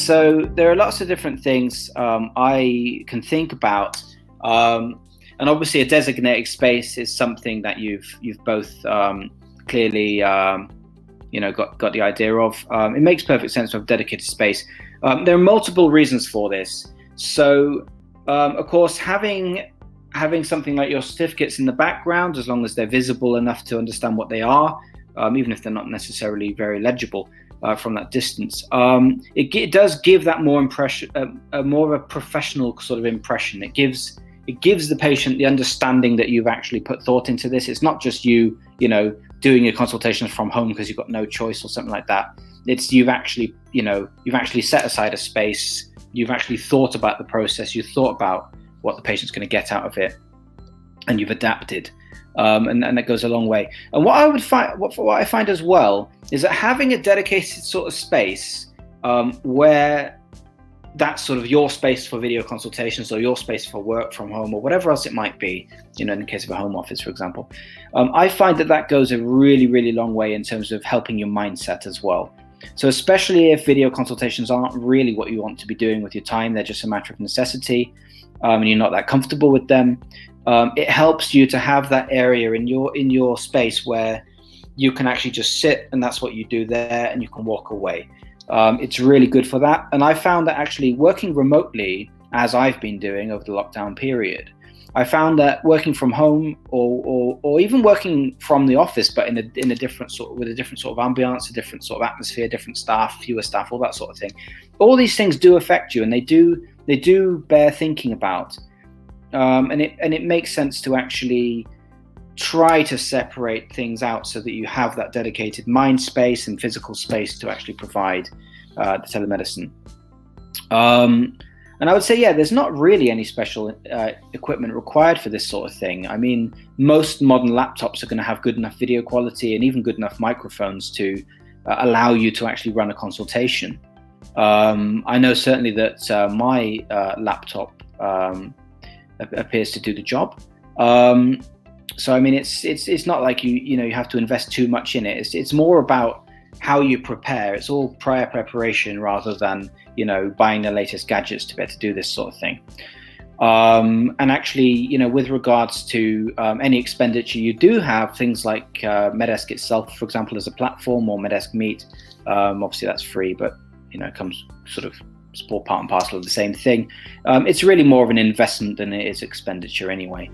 So there are lots of different things I can think about, and obviously a designated space is something that you've both clearly got the idea of. It makes perfect sense to have dedicated space. There are multiple reasons for this. So of course, having something like your certificates in the background, as long as they're visible enough to understand what they are, even if they're not necessarily very legible from that distance, it does give that more impression, more of a professional sort of impression. It gives the patient the understanding that you've actually put thought into this. It's not just you doing your consultations from home because you've got no choice or something like that. It's you've actually set aside a space. You've actually thought about the process. You've thought about what the patient's going to get out of it, and you've adapted, and that goes a long way. And what I find as well is that having a dedicated sort of space where that's sort of your space for video consultations or your space for work from home or whatever else it might be, in the case of a home office, for example, I find that goes a really, really long way in terms of helping your mindset as well. So especially if video consultations aren't really what you want to be doing with your time, they're just a matter of necessity, and you're not that comfortable with them, it helps you to have that area in your space where you can actually just sit, and that's what you do there, and you can walk away. It's really good for that. And I found that actually working remotely, as I've been doing over the lockdown period, I found that working from home or even working from the office, but with a different sort of ambiance, a different sort of atmosphere, different staff, fewer staff, all that sort of thing. All these things do affect you, and they do bear thinking about. And it makes sense to actually try to separate things out so that you have that dedicated mind space and physical space to actually provide the telemedicine. And I would say, there's not really any special equipment required for this sort of thing. I mean, most modern laptops are going to have good enough video quality and even good enough microphones to allow you to actually run a consultation. I know certainly that my laptop appears to do the job. So I mean, it's not like you have to invest too much in it. It's more about how you prepare. It's all prior preparation rather than buying the latest gadgets to be able to do this sort of thing. And actually, with regards to any expenditure you do have, things like Medesk itself, for example, as a platform, or Medesk Meet, obviously that's free, but it comes sort of part and parcel of the same thing. It's really more of an investment than it is expenditure anyway.